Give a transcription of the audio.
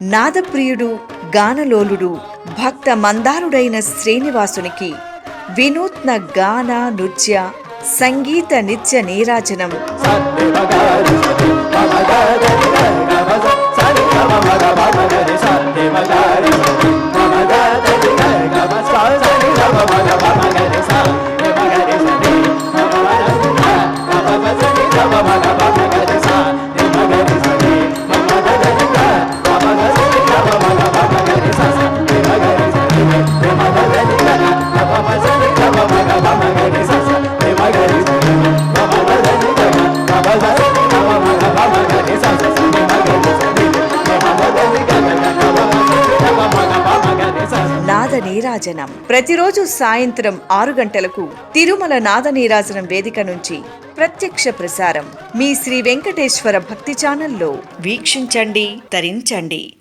నాదప్రియుడు, గానలోలుడు, భక్త మందారుడైన శ్రీనివాసునికి వినూత్న గాన నృత్య సంగీత నిత్య నీరాజనం. నాద నీరాజనం ప్రతిరోజు సాయంత్రం 6 గంటలకు తిరుమల నాద నీరాజనం వేదిక నుంచి ప్రత్యక్ష ప్రసారం మీ శ్రీ వెంకటేశ్వర భక్తి ఛానల్లో వీక్షించండి, తరించండి.